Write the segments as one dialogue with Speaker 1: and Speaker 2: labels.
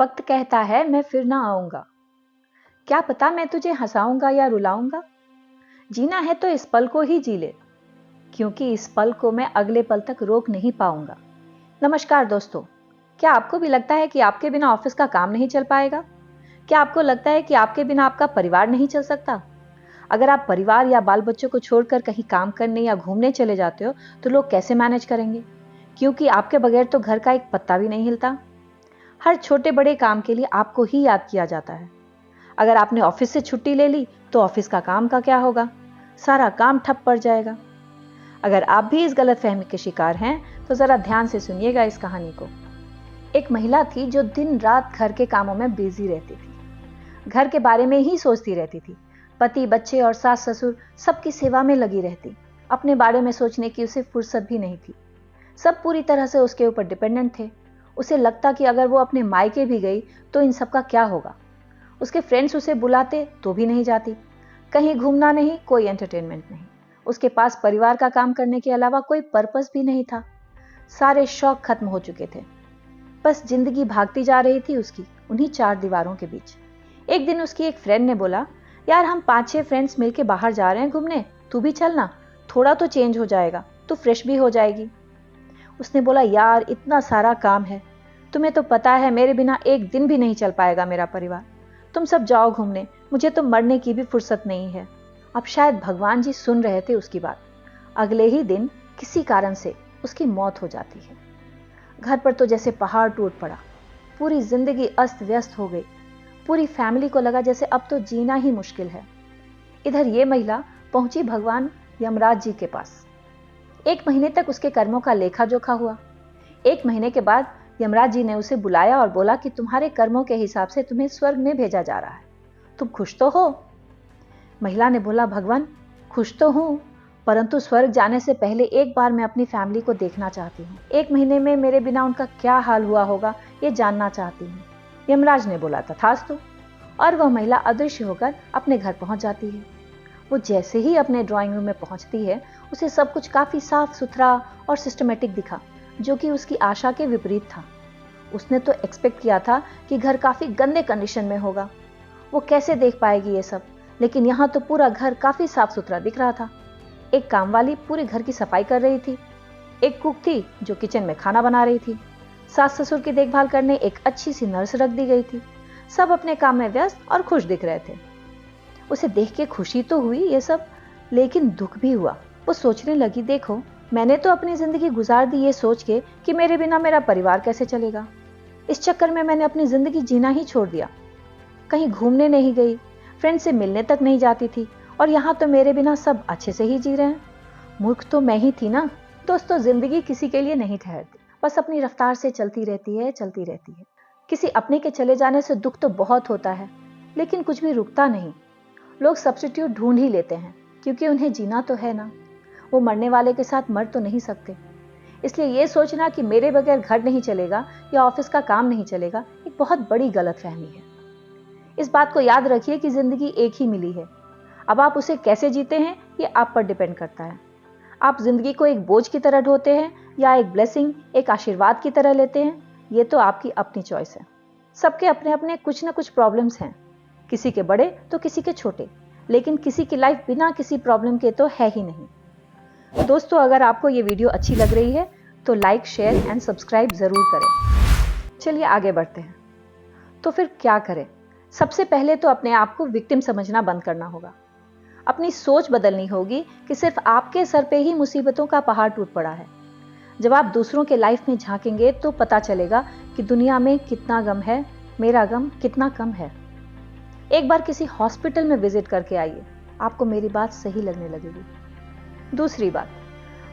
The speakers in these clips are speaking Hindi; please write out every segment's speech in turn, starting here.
Speaker 1: वक्त कहता है मैं फिर ना आऊंगा। क्या पता मैं तुझे हंसाऊंगा या रुलाऊंगा। जीना है तो इस पल को ही जी ले, क्योंकि इस पल को मैं अगले पल तक रोक नहीं पाऊंगा। नमस्कार दोस्तों, क्या आपको भी लगता है कि आपके बिना ऑफिस का काम नहीं चल पाएगा? क्या आपको लगता है कि आपके बिना आपका परिवार नहीं चल सकता? अगर आप परिवार या बाल बच्चों को छोड़कर कहीं काम करने या घूमने चले जाते हो तो लोग कैसे मैनेज करेंगे? क्योंकि आपके बगैर तो घर का एक पत्ता भी नहीं हिलता। हर छोटे बड़े काम के लिए आपको ही याद किया जाता है। अगर आपने ऑफिस से छुट्टी ले ली तो ऑफिस का काम का क्या होगा? सारा काम ठप पड़ जाएगा। अगर आप भी इस गलतफहमी के शिकार हैं तो जरा ध्यान से सुनिएगा इस कहानी को। एक महिला थी जो दिन रात घर के कामों में बिजी रहती थी। घर के बारे में ही सोचती रहती थी। पति, बच्चे और सास ससुर सबकी सेवा में लगी रहती। अपने बारे में सोचने की उसे फुर्सत भी नहीं थी। सब पूरी तरह से उसके ऊपर डिपेंडेंट थे। उसे लगता कि अगर वो अपने मायके भी गई तो इन सब का क्या होगा। उसके फ्रेंड्स उसे बुलाते तो भी नहीं जाती। कहीं घूमना नहीं, कोई एंटरटेनमेंट नहीं। उसके पास परिवार का काम करने के अलावा कोई पर्पस भी नहीं था। सारे शौक खत्म हो चुके थे। बस जिंदगी भागती जा रही थी उसकी उन्हीं चार दीवारों के बीच। एक दिन उसकी एक फ्रेंड ने बोला, यार हम 5-6 फ्रेंड्स मिलके बाहर जा रहे हैं घूमने, तू भी चलना, थोड़ा तो चेंज हो जाएगा, तू फ्रेश भी हो जाएगी। उसने बोला, यार इतना सारा काम है, तुम्हें तो पता है मेरे बिना एक दिन भी नहीं चल पाएगा मेरा परिवार। तुम सब जाओ घूमने, मुझे तो मरने की भी फुर्सत नहीं है। अब शायद भगवान जी सुन रहे थे उसकी बात। अगले ही दिन किसी कारण से उसकी मौत हो जाती है। घर पर तो जैसे पहाड़ टूट पड़ा। पूरी जिंदगी अस्त व्यस्त हो गई। पूरी फैमिली को लगा जैसे अब तो जीना ही मुश्किल है। इधर ये महिला पहुंची भगवान यमराज जी के पास। 1 महीने तक उसके कर्मों का लेखा जोखा हुआ। 1 महीने के बाद यमराज जी ने उसे बुलाया और बोला कि तुम्हारे कर्मों के हिसाब से तुम्हें स्वर्ग में भेजा जा रहा है, तुम खुश तो हो? महिला ने बोला, भगवान खुश तो हूं, परंतु स्वर्ग जाने से पहले एक बार मैं अपनी फैमिली को देखना चाहती हूँ। 1 महीने में मेरे बिना उनका क्या हाल हुआ होगा ये जानना चाहती हूँ। यमराज ने बोला, तथास्तु। और वह महिला अदृश्य होकर अपने घर पहुंच जाती है। वो जैसे ही अपने ड्राइंग रूम में पहुंचती है उसे सब कुछ काफी साफ सुथरा और सिस्टमेटिक दिखा, जो कि उसकी आशा के विपरीत था। उसने तो एक्सपेक्ट किया था कि घर काफी गंदे कंडीशन में होगा, वो कैसे देख पाएगी ये सब, लेकिन यहाँ तो पूरा घर काफी साफ सुथरा दिख रहा था। एक कामवाली पूरे घर की सफाई कर रही थी। एक कुक थी जो किचन में खाना बना रही थी। सास ससुर की देखभाल करने एक अच्छी सी नर्स रख दी गई थी। सब अपने काम में व्यस्त और खुश दिख रहे थे। उसे देख के खुशी तो हुई ये सब, लेकिन दुख भी हुआ। वो सोचने लगी, देखो मैंने तो अपनी जिंदगी गुजार दी ये सोच के कि मेरे बिना मेरा परिवार कैसे चलेगा। इस चक्कर में मैंने अपनी जिंदगी जीना ही छोड़ दिया। कहीं घूमने नहीं गई, फ्रेंड से मिलने तक नहीं जाती थी, और यहाँ तो मेरे बिना सब अच्छे से ही जी रहे हैं। मूर्ख तो मैं ही थी ना। दोस्तों, जिंदगी किसी के लिए नहीं ठहरती, बस अपनी रफ्तार से चलती रहती है, चलती रहती है। किसी अपने के चले जाने से दुख तो बहुत होता है, लेकिन कुछ भी रुकता नहीं। लोग सब्स्टिट्यूट ढूंढ ही लेते हैं, क्योंकि उन्हें जीना तो है ना। वो मरने वाले के साथ मर तो नहीं सकते। इसलिए ये सोचना कि मेरे बगैर घर नहीं चलेगा या ऑफिस का काम नहीं चलेगा, एक बहुत बड़ी गलतफहमी है। इस बात को याद रखिए कि जिंदगी एक ही मिली है। अब आप उसे कैसे जीते हैं ये आप पर डिपेंड करता है। आप जिंदगी को एक बोझ की तरह ढोते हैं या एक ब्लेसिंग, एक आशीर्वाद की तरह लेते हैं, ये तो आपकी अपनी चॉइस है। सबके अपने अपने कुछ ना कुछ प्रॉब्लम्स हैं, किसी के बड़े तो किसी के छोटे, लेकिन किसी की लाइफ बिना किसी प्रॉब्लम के तो है ही नहीं। दोस्तों, अगर आपको ये वीडियो अच्छी लग रही है तो लाइक, शेयर एंड सब्सक्राइब जरूर करें। चलिए आगे बढ़ते हैं। तो फिर क्या करें? सबसे पहले तो अपने आप को विक्टिम समझना बंद करना होगा। अपनी सोच बदलनी होगी कि सिर्फ आपके सर पे ही मुसीबतों का पहाड़ टूट पड़ा है। जब आप दूसरों के लाइफ में झांकेंगे तो पता चलेगा कि दुनिया में कितना गम है, मेरा गम कितना कम है। एक बार किसी हॉस्पिटल में विजिट करके आइए, आपको मेरी बात सही लगने लगेगी। दूसरी बात,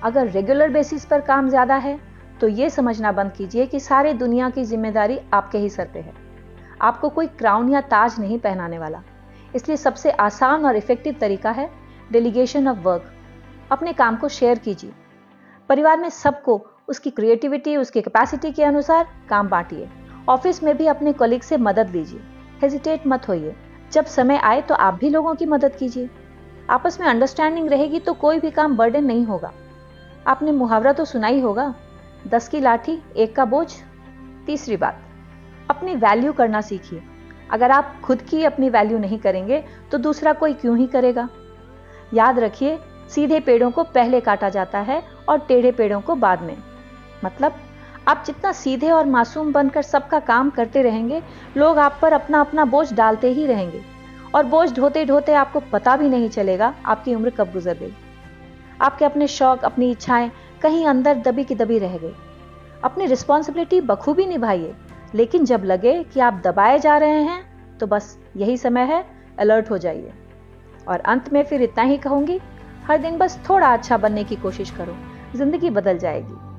Speaker 1: अगर रेगुलर बेसिस पर काम ज्यादा है तो यह समझना बंद कीजिए कि सारी दुनिया की जिम्मेदारी आपके ही सर पे है। आपको कोई क्राउन या ताज नहीं पहनाने वाला। इसलिए सबसे आसान और इफेक्टिव तरीका है डेलीगेशन ऑफ वर्क। अपने काम को शेयर कीजिए। परिवार में सबको उसकी क्रिएटिविटी, उसकी कैपेसिटी के अनुसार काम बांटिए। ऑफिस में भी अपने कलीग से मदद लीजिए। हेजिटेट मत होइए। जब समय आए तो आप भी लोगों की मदद कीजिए। आपस में अंडरस्टैंडिंग रहेगी तो कोई भी काम बर्डन नहीं होगा। आपने मुहावरा तो सुना ही होगा, 10 की लाठी 1 का बोझ। तीसरी बात, अपनी वैल्यू करना सीखिए। अगर आप खुद की अपनी वैल्यू नहीं करेंगे तो दूसरा कोई क्यों ही करेगा। याद रखिए, सीधे पेड़ों को पहले काटा जाता है और टेढ़े पेड़ों को बाद में। मतलब आप जितना सीधे और मासूम बनकर सबका काम करते रहेंगे, लोग आप पर अपना अपना बोझ डालते ही रहेंगे और बोझ ढोते ढोते आपको पता भी नहीं चलेगा आपकी उम्र कब गुजर गई। आपके अपने शौक, अपनी इच्छाएं कहीं अंदर दबी की दबी रह गई। अपनी रिस्पॉन्सिबिलिटी बखूबी निभाइए, लेकिन जब लगे कि आप दबाए जा रहे हैं तो बस यही समय है, अलर्ट हो जाइए। और अंत में फिर इतना ही कहूंगी, हर दिन बस थोड़ा अच्छा बनने की कोशिश करो, जिंदगी बदल जाएगी।